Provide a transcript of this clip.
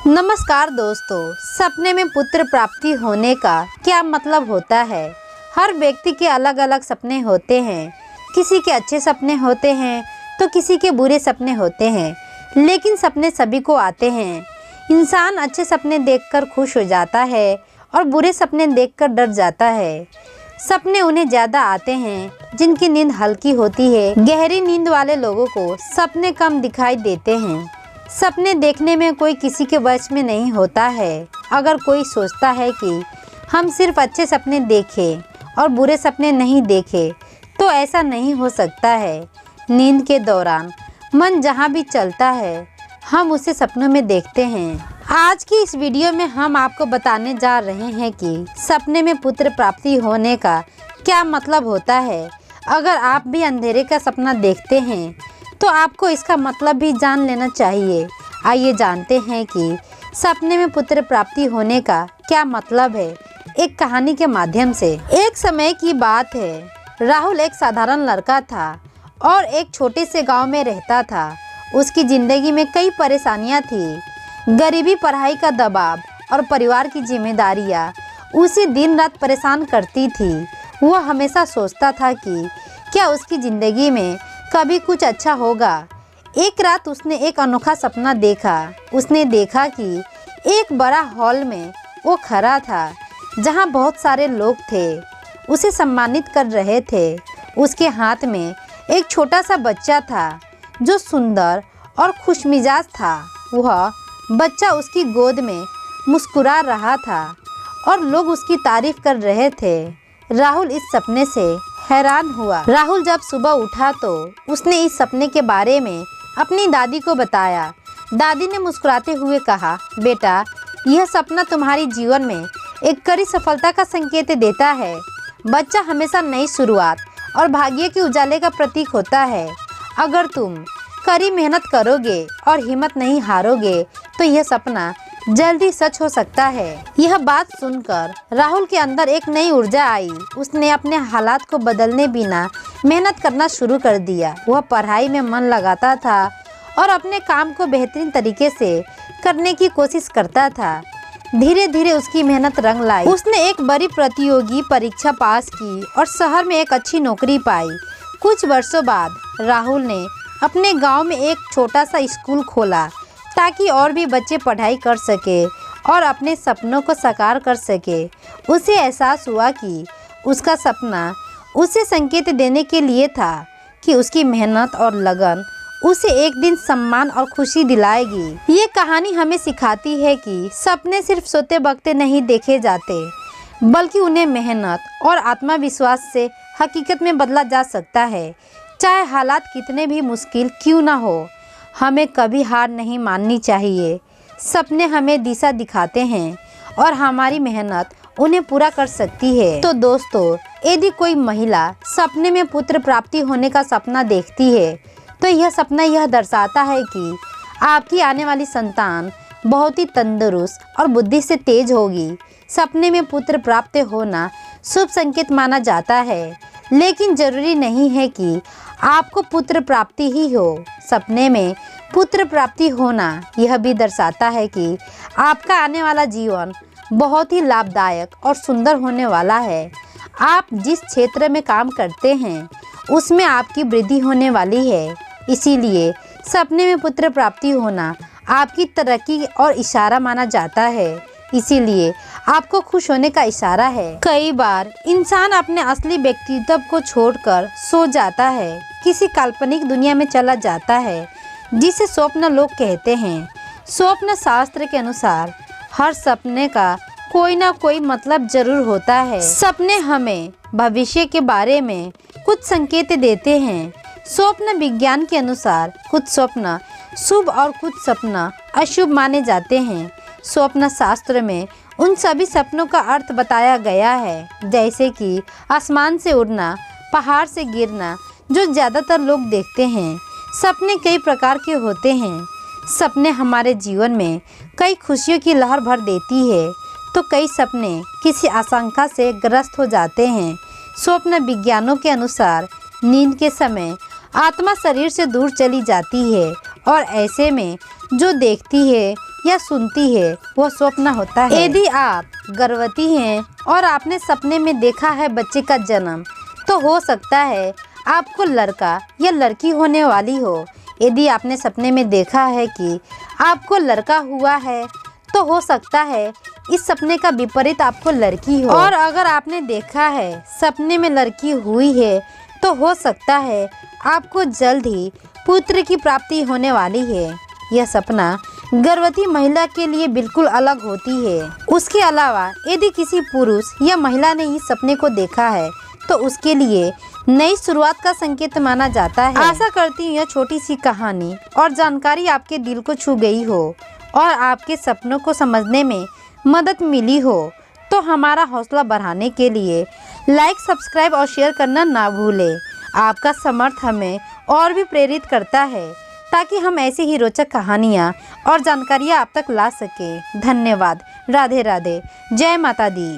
नमस्कार दोस्तों, सपने में पुत्र प्राप्ति होने का क्या मतलब होता है। हर व्यक्ति के अलग अलग सपने होते हैं। किसी के अच्छे सपने होते हैं तो किसी के बुरे सपने होते हैं, लेकिन सपने सभी को आते हैं। इंसान अच्छे सपने देखकर खुश हो जाता है और बुरे सपने देखकर डर जाता है। सपने उन्हें ज़्यादा आते हैं जिनकी नींद हल्की होती है। गहरी नींद वाले लोगों को सपने कम दिखाई देते हैं। सपने देखने में कोई किसी के वश में नहीं होता है। अगर कोई सोचता है कि हम सिर्फ अच्छे सपने देखें और बुरे सपने नहीं देखें, तो ऐसा नहीं हो सकता है। नींद के दौरान मन जहाँ भी चलता है, हम उसे सपनों में देखते हैं। आज की इस वीडियो में हम आपको बताने जा रहे हैं कि सपने में पुत्र प्राप्ति होने का क्या मतलब होता है। अगर आप भी अंधेरे का सपना देखते हैं तो आपको इसका मतलब भी जान लेना चाहिए। आइए जानते हैं कि सपने में पुत्र प्राप्ति होने का क्या मतलब है, एक कहानी के माध्यम से। एक समय की बात है, राहुल एक साधारण लड़का था और एक छोटे से गांव में रहता था। उसकी ज़िंदगी में कई परेशानियां थी। गरीबी, पढ़ाई का दबाव और परिवार की जिम्मेदारियां उसे दिन रात परेशान करती थी। वह हमेशा सोचता था कि क्या उसकी ज़िंदगी में कभी कुछ अच्छा होगा। एक रात उसने एक अनोखा सपना देखा। उसने देखा कि एक बड़ा हॉल में वो खड़ा था जहां बहुत सारे लोग थे, उसे सम्मानित कर रहे थे। उसके हाथ में एक छोटा सा बच्चा था जो सुंदर और खुशमिजाज था। वह बच्चा उसकी गोद में मुस्कुरा रहा था और लोग उसकी तारीफ कर रहे थे। राहुल इस सपने से हैरान हुआ। राहुल जब सुबह उठा तो उसने इस सपने के बारे में अपनी दादी को बताया। दादी ने मुस्कुराते हुए कहा, बेटा, यह सपना तुम्हारी जीवन में एक कड़ी सफलता का संकेत देता है। बच्चा हमेशा नई शुरुआत और भाग्य के उजाले का प्रतीक होता है। अगर तुम कड़ी मेहनत करोगे और हिम्मत नहीं हारोगे तो यह सपना जल्दी सच हो सकता है। यह बात सुनकर राहुल के अंदर एक नई ऊर्जा आई। उसने अपने हालात को बदलने बिना मेहनत करना शुरू कर दिया। वह पढ़ाई में मन लगाता था और अपने काम को बेहतरीन तरीके से करने की कोशिश करता था। धीरे धीरे उसकी मेहनत रंग लाई। उसने एक बड़ी प्रतियोगी परीक्षा पास की और शहर में एक अच्छी नौकरी पाई। कुछ वर्षों बाद राहुल ने अपने गाँव में एक छोटा सा स्कूल खोला ताकि और भी बच्चे पढ़ाई कर सके और अपने सपनों को साकार कर सके। उसे एहसास हुआ कि उसका सपना उसे संकेत देने के लिए था कि उसकी मेहनत और लगन उसे एक दिन सम्मान और खुशी दिलाएगी। ये कहानी हमें सिखाती है कि सपने सिर्फ सोते वक्त नहीं देखे जाते, बल्कि उन्हें मेहनत और आत्मविश्वास से हकीकत में बदला जा सकता है। चाहे हालात कितने भी मुश्किल क्यों ना हो, हमें कभी हार नहीं माननी चाहिए। सपने हमें दिशा दिखाते हैं और हमारी मेहनत उन्हें पूरा कर सकती है। तो दोस्तों, यदि कोई महिला सपने में पुत्र प्राप्ति होने का सपना देखती है तो यह सपना यह दर्शाता है कि आपकी आने वाली संतान बहुत ही तंदुरुस्त और बुद्धि से तेज होगी। सपने में पुत्र प्राप्त होना शुभ संकेत माना जाता है, लेकिन जरूरी नहीं है कि आपको पुत्र प्राप्ति ही हो। सपने में पुत्र प्राप्ति होना यह भी दर्शाता है कि आपका आने वाला जीवन बहुत ही लाभदायक और सुंदर होने वाला है। आप जिस क्षेत्र में काम करते हैं उसमें आपकी वृद्धि होने वाली है। इसीलिए सपने में पुत्र प्राप्ति होना आपकी तरक्की और इशारा माना जाता है। इसीलिए आपको खुश होने का इशारा है। कई बार इंसान अपने असली व्यक्तित्व को छोड़कर सो जाता है, किसी काल्पनिक दुनिया में चला जाता है जिसे स्वप्न लोग कहते हैं। स्वप्न शास्त्र के अनुसार हर सपने का कोई ना कोई मतलब जरूर होता है। सपने हमें भविष्य के बारे में कुछ संकेत देते हैं। स्वप्न विज्ञान के अनुसार कुछ स्वप्न शुभ और कुछ सपना अशुभ माने जाते हैं। स्वप्न शास्त्र में उन सभी सपनों का अर्थ बताया गया है, जैसे कि आसमान से उड़ना, पहाड़ से गिरना, जो ज़्यादातर लोग देखते हैं। सपने कई प्रकार के होते हैं। सपने हमारे जीवन में कई खुशियों की लहर भर देती है, तो कई सपने किसी आशंका से ग्रस्त हो जाते हैं। स्वप्न विज्ञानों के अनुसार नींद के समय आत्मा शरीर से दूर चली जाती है और ऐसे में जो देखती है या सुनती है वो स्वप्न होता है। यदि आप गर्भवती हैं और आपने सपने में देखा है बच्चे का जन्म, तो हो सकता है आपको लड़का या लड़की होने वाली हो। यदि आपने सपने में देखा है कि आपको लड़का हुआ है, तो हो सकता है इस सपने का विपरीत आपको लड़की हो। और अगर आपने देखा है सपने में लड़की हुई है, तो हो सकता है आपको जल्द ही पुत्र की प्राप्ति होने वाली है। यह सपना गर्भवती महिला के लिए बिल्कुल अलग होती है। उसके अलावा यदि किसी पुरुष या महिला ने इस सपने को देखा है, तो उसके लिए नई शुरुआत का संकेत माना जाता है। आशा करती हूँ यह छोटी सी कहानी और जानकारी आपके दिल को छू गई हो और आपके सपनों को समझने में मदद मिली हो। तो हमारा हौसला बढ़ाने के लिए लाइक, सब्सक्राइब और शेयर करना ना भूलें। आपका समर्थ हमें और भी प्रेरित करता है ताकि हम ऐसे ही रोचक कहानियाँ और जानकारियाँ आप तक ला सकें। धन्यवाद। राधे राधे। जय माता दी।